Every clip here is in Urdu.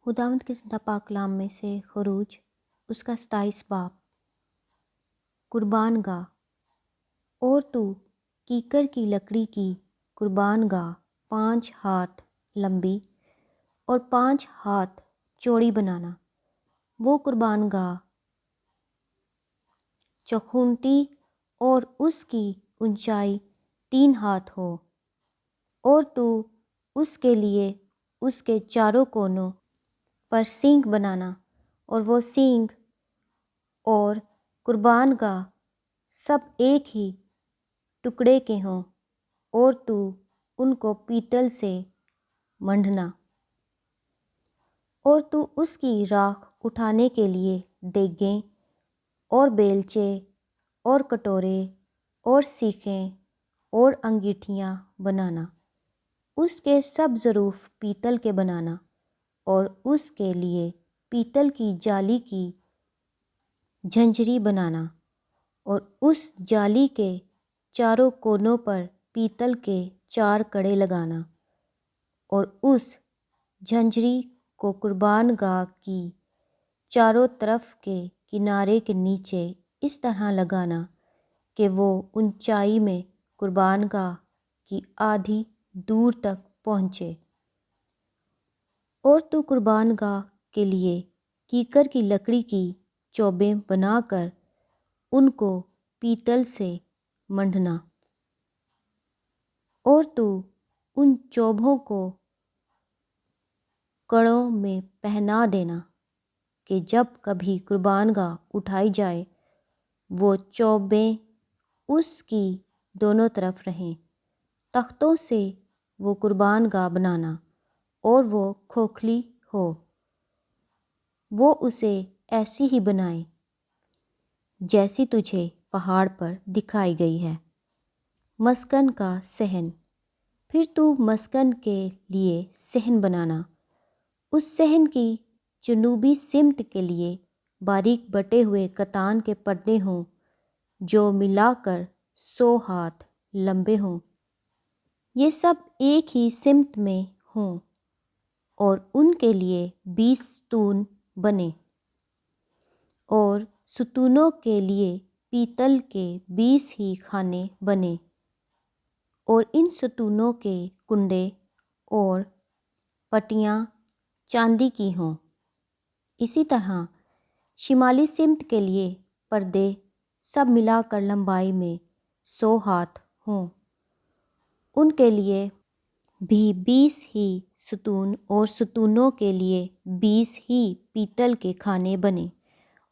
خداوند کے زندہ پاک کلام میں سے خروج اس کا 27 باب۔ قربان گاہ۔ اور تو کیکر کی لکڑی کی قربان گاہ 5 ہاتھ لمبی اور 5 ہاتھ چوڑی بنانا۔ وہ قربان گاہ چوخونٹی اور اس کی اونچائی 3 ہاتھ ہو، اور تو اس کے لیے اس کے چاروں کونوں پر سینگ بنانا، اور وہ سینگ اور قربان گاہ سب ایک ہی ٹکڑے کے ہوں، اور تو ان کو پیتل سے منڈھنا۔ اور تو اس کی راکھ اٹھانے کے لیے دیگیں اور بیلچے اور کٹورے اور سیخیں اور انگیٹھیاں بنانا۔ اس کے سب ظروف پیتل کے بنانا، اور اس کے لیے پیتل کی جالی کی جھنجری بنانا، اور اس جالی کے چاروں کونوں پر پیتل کے 4 کڑے لگانا، اور اس جھنجری کو قربان گاہ کی چاروں طرف کے کنارے کے نیچے اس طرح لگانا کہ وہ اونچائی میں قربان گاہ کی آدھی دور تک پہنچے۔ اور تو قربان گاہ کے لیے کیکر کی لکڑی کی چوبیں بنا کر ان کو پیتل سے منڈھنا، اور تو ان چوبوں کو کڑوں میں پہنا دینا کہ جب کبھی قربان گاہ اٹھائی جائے وہ چوبیں اس کی دونوں طرف رہیں۔ تختوں سے وہ قربان گاہ بنانا، اور وہ کھوکھلی ہو۔ وہ اسے ایسی ہی بنائے جیسی تجھے پہاڑ پر دکھائی گئی ہے۔ مسکن کا صحن۔ پھر تو مسکن کے لیے صحن بنانا۔ اس صحن کی جنوبی سمت کے لیے باریک بٹے ہوئے کتان کے پردے ہوں جو ملا کر 100 ہاتھ لمبے ہوں۔ یہ سب ایک ہی سمت میں ہوں، اور ان کے لیے 20 ستون بنے، اور ستونوں کے لیے پیتل کے 20 ہی خانے بنے، اور ان ستونوں کے کنڈے اور پٹیاں چاندی کی ہوں۔ اسی طرح شمالی سمت کے لیے پردے سب ملا کر لمبائی میں 100 ہاتھ ہوں۔ ان کے لیے بھی 20 ہی ستون، اور ستونوں کے لیے 20 ہی پیتل کے خانے بنے،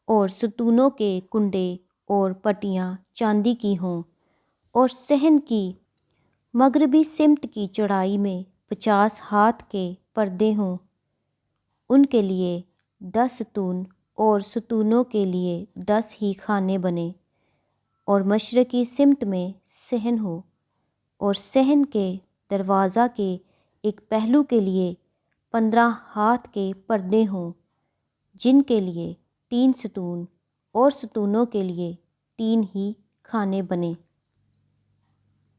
اور ستونوں کے کنڈے اور پٹیاں چاندی کی ہوں۔ اور صحن کی مغربی سمت کی چوڑائی میں 50 ہاتھ کے پردے ہوں۔ ان کے لیے 10 ستون، اور ستونوں کے لیے 10 ہی خانے بنے، اور مشرقی سمت میں صحن ہو، اور صحن کے دروازہ کے ایک پہلو کے لیے 15 ہاتھ کے پردے ہوں، جن کے لیے 3 ستون، اور ستونوں کے لیے 3 ہی خانے بنے۔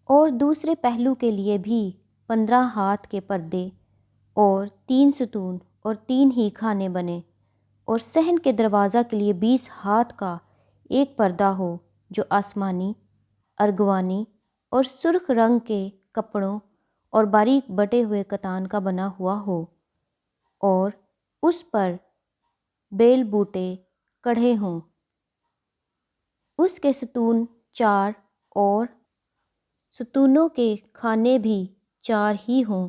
اور دوسرے پہلو کے لیے بھی 15 ہاتھ کے پردے اور 3 ستون اور 3 ہی خانے بنے، اور صحن کے دروازہ کے لیے 20 ہاتھ کا ایک پردہ ہو جو آسمانی، ارغوانی اور سرخ رنگ کے کپڑوں اور باریک بٹے ہوئے کتان کا بنا ہوا ہو، اور اس پر بیل بوٹے کڑھے ہوں۔ اس کے ستون 4 اور ستونوں کے خانے بھی 4 ہی ہوں،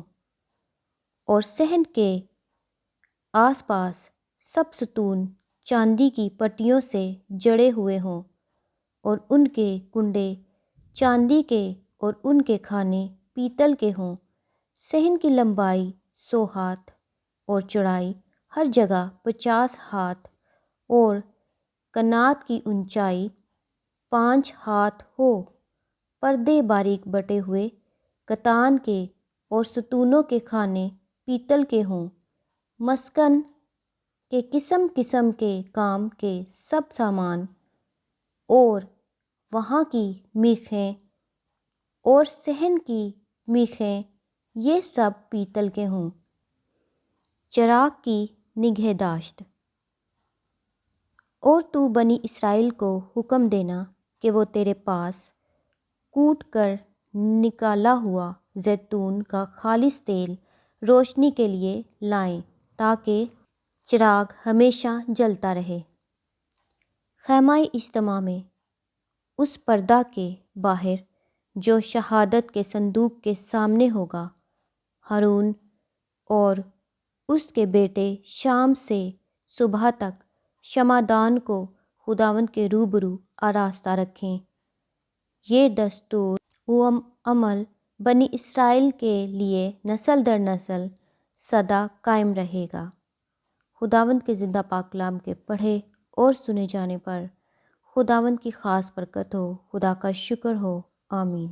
اور صحن کے آس پاس سب ستون چاندی کی پٹیوں سے جڑے ہوئے ہوں، اور ان کے کنڈے چاندی کے اور ان کے خانے پیتل کے ہوں۔ صحن کی لمبائی 100 ہاتھ اور چوڑائی ہر جگہ 50 ہاتھ، اور کنات کی اونچائی 5 ہاتھ ہو۔ پردے باریک بٹے ہوئے کتان کے اور ستونوں کے خانے پیتل کے ہوں۔ مسکن کے قسم قسم کے کام کے سب سامان اور وہاں کی میخیں اور صحن کی میخیں یہ سب پیتل کے ہوں۔ چراغ کی نگہداشت۔ اور تو بنی اسرائیل کو حکم دینا کہ وہ تیرے پاس کوٹ کر نکالا ہوا زیتون کا خالص تیل روشنی کے لیے لائیں تاکہ چراغ ہمیشہ جلتا رہے۔ خیمہ اجتماع میں اس پردہ کے باہر جو شہادت کے صندوق کے سامنے ہوگا، ہارون اور اس کے بیٹے شام سے صبح تک شمعدان کو خداوند کے روبرو آراستہ رکھیں۔ یہ دستور و عمل بنی اسرائیل کے لیے نسل در نسل سدا قائم رہے گا۔ خداوند کے زندہ پاک کلام کے پڑھے اور سنے جانے پر خداوند کی خاص برکت ہو۔ خدا کا شکر ہو، آمین۔